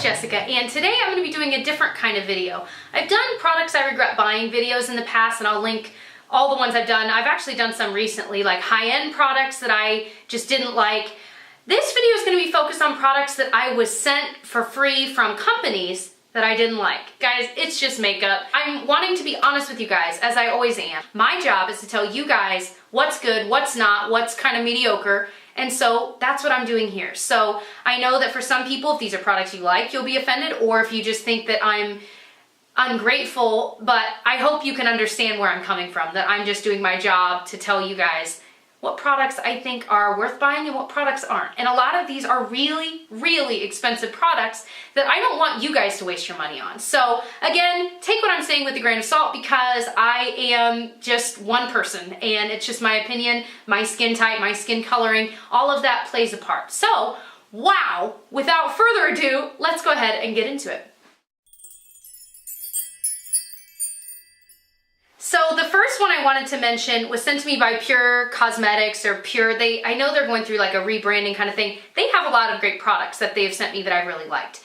Jessica, and today I'm going to be doing a different kind of video. I've done products I regret buying videos in the past, and I'll link all the ones I've done. I've actually done some recently, like high-end products that I just didn't like. This video is going to be focused on products that I was sent for free from companies that I didn't like. Guys, it's just makeup. I'm wanting to be honest with you guys, as I always am. My job is to tell you guys what's good, what's not, what's kind of mediocre, and so that's what I'm doing here. So I know that for some people, if these are products you like, you'll be offended, or if you just think that I'm ungrateful, but I hope you can understand where I'm coming from, that I'm just doing my job to tell you guys what products I think are worth buying and what products aren't. And a lot of these are really, really expensive products that I don't want you guys to waste your money on. So again, take what I'm saying with a grain of salt, because I am just one person and it's just my opinion, my skin type, my skin coloring, all of that plays a part. So, wow, without further ado, let's go ahead and get into it. So the first one I wanted to mention was sent to me by Pure Cosmetics, or Pure. I know they're going through like a rebranding kind of thing. They have a lot of great products that they've sent me that I really liked,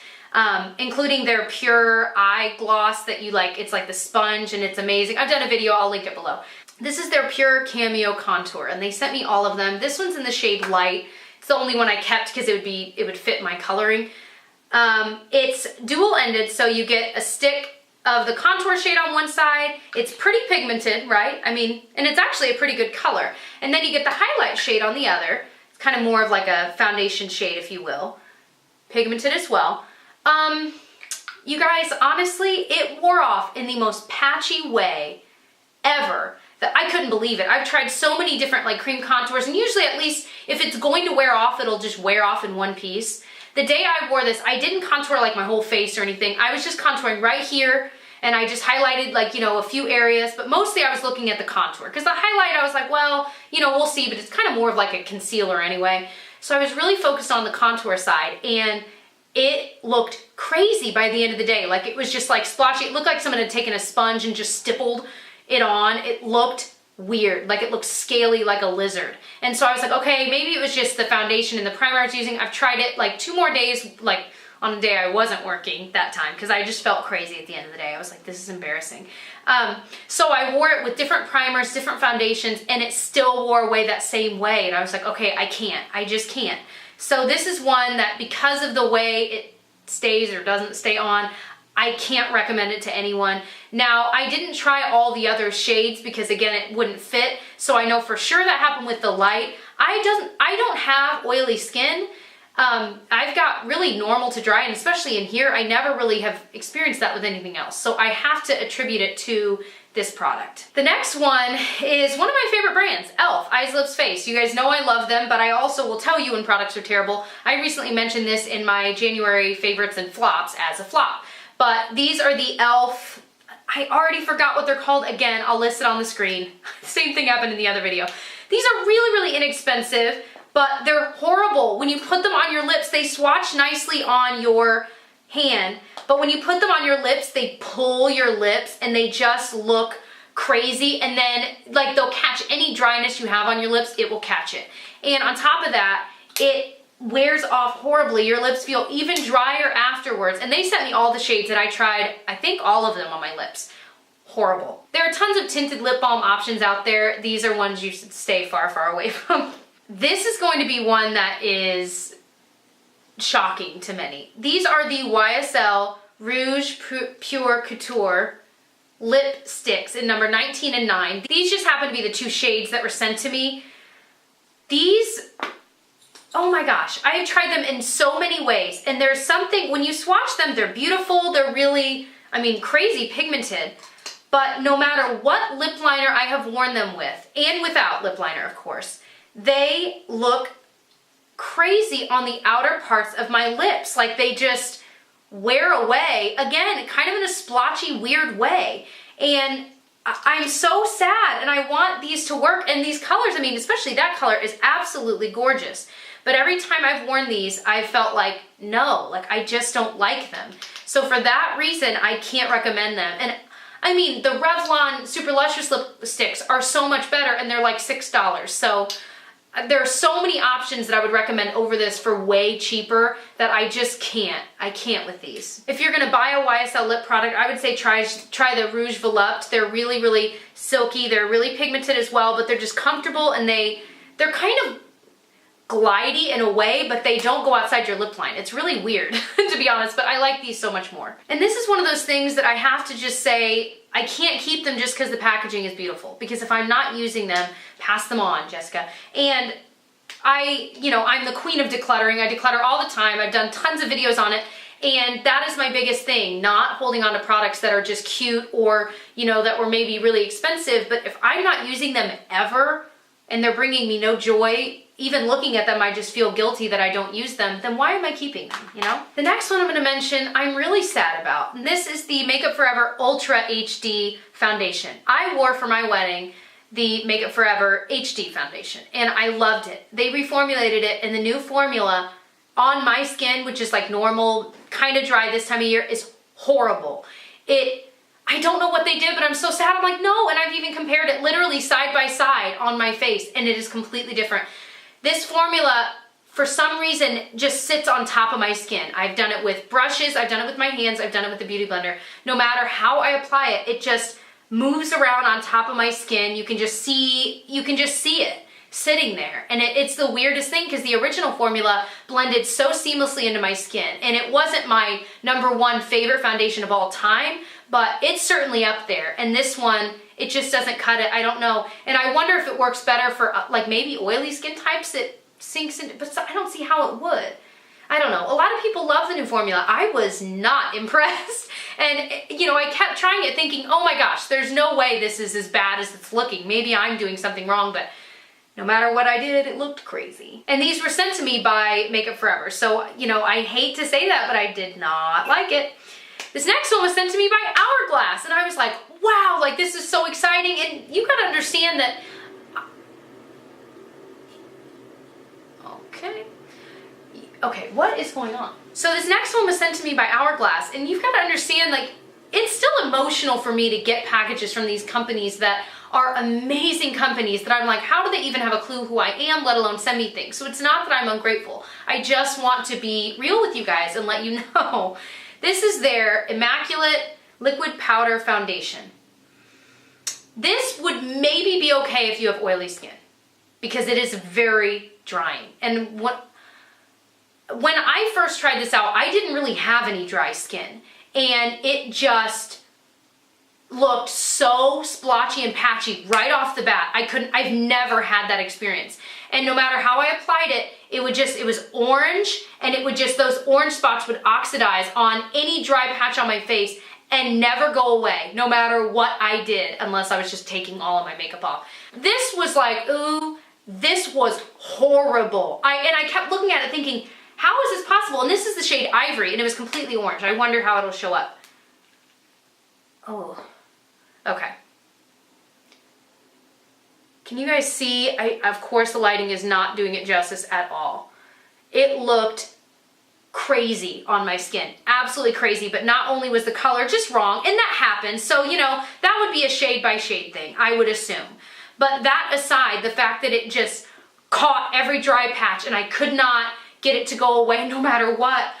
including their Pure Eye Gloss that you like. It's like the sponge and it's amazing. I've done a video, I'll link it below. This is their Pure Cameo Contour, and they sent me all of them. This one's in the shade Light. It's the only one I kept because it would fit my coloring. It's dual-ended, so you get a stick of the contour shade on one side. It's pretty pigmented, right? I mean, and it's actually a pretty good color. And then you get the highlight shade on the other. It's kind of more of like a foundation shade, if you will. Pigmented as well. You guys, honestly, it wore off in the most patchy way ever that I couldn't believe it. I've tried so many different like cream contours, and usually at least if it's going to wear off, it'll just wear off in one piece. The day I wore this, I didn't contour like my whole face or anything. I was just contouring right here, and I just highlighted like, you know, a few areas, but mostly I was looking at the contour. Because the highlight, I was like, well, you know, we'll see, but it's kind of more of like a concealer anyway. So I was really focused on the contour side, and it looked crazy by the end of the day. Like, it was just like splotchy. It looked like someone had taken a sponge and just stippled it on. It looked weird, like it looked scaly like a lizard. And so I was like, okay, maybe it was just the foundation and the primer I was using. I've tried it like 2 more days, like on a day I wasn't working that time, because I just felt crazy at the end of the day. I was like, this is embarrassing. So I wore it with different primers, different foundations, and it still wore away that same way. And I was like, okay, I just can't. So this is one that, because of the way it stays or doesn't stay on, I can't recommend it to anyone. Now, I didn't try all the other shades because, again, it wouldn't fit. So I know for sure that happened with the Light. I don't have oily skin. I've got really normal to dry, and especially in here, I never really have experienced that with anything else. So I have to attribute it to this product. The next one is one of my favorite brands, e.l.f. Eyes, Lips, Face. You guys know I love them, but I also will tell you when products are terrible. I recently mentioned this in my January favorites and flops as a flop. But these are the e.l.f. I already forgot what they're called. Again, I'll list it on the screen. Same thing happened in the other video. These are really, really inexpensive, but they're horrible. When you put them on your lips, they swatch nicely on your hand, but when you put them on your lips, they pull your lips and they just look crazy. And then like they'll catch any dryness you have on your lips, it will catch it. And on top of that, it wears off horribly. Your lips feel even drier afterwards. And they sent me all the shades that I tried, I think all of them on my lips. Horrible. There are tons of tinted lip balm options out there. These are ones you should stay far, far away from. This is going to be one that is shocking to many. These are the YSL Rouge Pure Couture lipsticks in number 19 and 9. These just happen to be the 2 shades that were sent to me. These, oh my gosh, I have tried them in so many ways, and there's something, when you swatch them, they're beautiful, they're really, I mean, crazy pigmented, but no matter what lip liner I have worn them with, and without lip liner, of course, they look crazy on the outer parts of my lips. Like they just wear away, again, kind of in a splotchy, weird way. And I'm so sad, and I want these to work. And these colors, I mean, especially that color is absolutely gorgeous. But every time I've worn these, I've felt like, no, like I just don't like them. So for that reason, I can't recommend them. And I mean, the Revlon Super Luscious lipsticks are so much better, and they're like $6. So there are so many options that I would recommend over this for way cheaper that I just can't. I can't with these. If you're gonna buy a YSL lip product, I would say try the Rouge Volupte. They're really, really silky. They're really pigmented as well, but they're just comfortable, and they're kind of glidey in a way, but they don't go outside your lip line. It's really weird, to be honest, but I like these so much more. And this is one of those things that I have to just say, I can't keep them just because the packaging is beautiful, because if I'm not using them, pass them on, Jessica. And I'm the queen of decluttering. I declutter all the time. I've done tons of videos on it, and that is my biggest thing, not holding on to products that are just cute or, that were maybe really expensive, but if I'm not using them ever and they're bringing me no joy, even looking at them, I just feel guilty that I don't use them, then why am I keeping them, The next one I'm gonna mention, I'm really sad about. And this is the Makeup Forever Ultra HD Foundation. I wore for my wedding the Makeup Forever HD Foundation, and I loved it. They reformulated it, and the new formula on my skin, which is like normal, kind of dry this time of year, is horrible. I don't know what they did, but I'm so sad. I'm like, no, and I've even compared it literally side by side on my face, and it is completely different. This formula, for some reason, just sits on top of my skin. I've done it with brushes, I've done it with my hands, I've done it with the Beauty Blender. No matter how I apply it, it just moves around on top of my skin. You can just see it sitting there. And it's the weirdest thing, because the original formula blended so seamlessly into my skin. And it wasn't my #1 favorite foundation of all time, but it's certainly up there. And this one, it just doesn't cut it. I don't know. And I wonder if it works better for like maybe oily skin types. It sinks in, but I don't see how it would. I don't know. A lot of people love the new formula. I was not impressed. And I kept trying it thinking, oh my gosh, there's no way this is as bad as it's looking. Maybe I'm doing something wrong, but no matter what I did, it looked crazy. And these were sent to me by Makeup Forever. So, I hate to say that, but I did not like it. This next one was sent to me by Hourglass, and I was like, wow, like this is so exciting. And you gotta understand that, okay, what is going on? So this next one was sent to me by Hourglass, and you've gotta understand, like, it's still emotional for me to get packages from these companies that are amazing companies that I'm like, how do they even have a clue who I am, let alone send me things? So it's not that I'm ungrateful. I just want to be real with you guys and let you know. This is their Immaculate Liquid Powder Foundation. This would maybe be okay if you have oily skin, because it is very drying. And when I first tried this out, I didn't really have any dry skin, and it just looked so splotchy and patchy right off the bat. I've never had that experience. And no matter how I applied it, it was orange, and those orange spots would oxidize on any dry patch on my face and never go away, no matter what I did, unless I was just taking all of my makeup off. This was like, ooh, this was horrible. I kept looking at it thinking, how is this possible? And this is the shade Ivory, and it was completely orange. I wonder how it'll show up. Oh, okay. Can you guys see? Of course the lighting is not doing it justice at all. It looked crazy on my skin, absolutely crazy, but not only was the color just wrong, and that happens, so that would be a shade by shade thing, I would assume. But that aside, the fact that it just caught every dry patch and I could not get it to go away no matter what,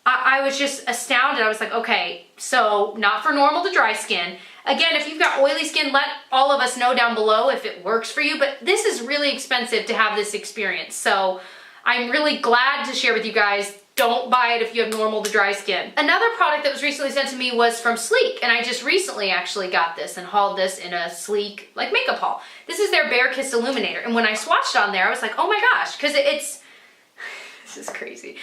I was just astounded. I was like, okay, so not for normal to dry skin. Again, if you've got oily skin, let all of us know down below if it works for you, but this is really expensive to have this experience. So I'm really glad to share with you guys, don't buy it if you have normal to dry skin. Another product that was recently sent to me was from Sleek, and I just recently actually got this and hauled this in a Sleek makeup haul. This is their Bare Kiss Illuminator, and when I swatched on there, I was like, oh my gosh, because it's, this is crazy.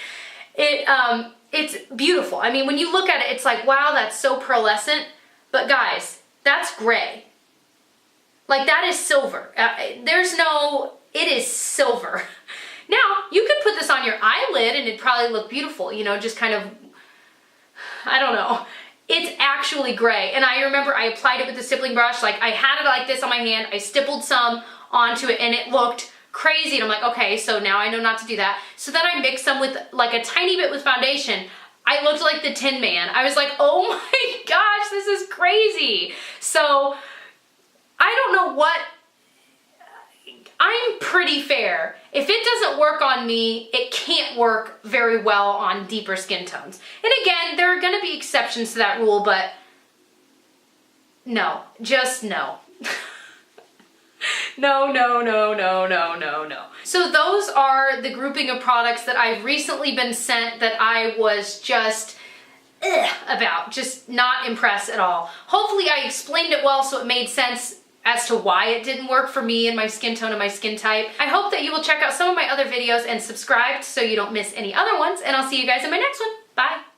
It's beautiful. I mean, when you look at it, it's like, wow, that's so pearlescent. But guys, that's gray. Like, that is silver. It is silver. Now, you could put this on your eyelid and it'd probably look beautiful, just kind of, I don't know. It's actually gray. And I remember I applied it with the stippling brush. Like, I had it like this on my hand. I stippled some onto it and it looked crazy. And I'm like, okay, so now I know not to do that. So then I mixed some with like a tiny bit with foundation. I looked like the Tin Man. I was like, oh my gosh, this is crazy. So I don't know what, I'm pretty fair. If it doesn't work on me, it can't work very well on deeper skin tones. And again, there are gonna be exceptions to that rule, but no, just no. No, no, no, no, no, no, no. So those are the grouping of products that I've recently been sent that I was just about, just not impressed at all. Hopefully I explained it well so it made sense as to why it didn't work for me and my skin tone and my skin type. I hope that you will check out some of my other videos and subscribe so you don't miss any other ones, and I'll see you guys in my next one. Bye.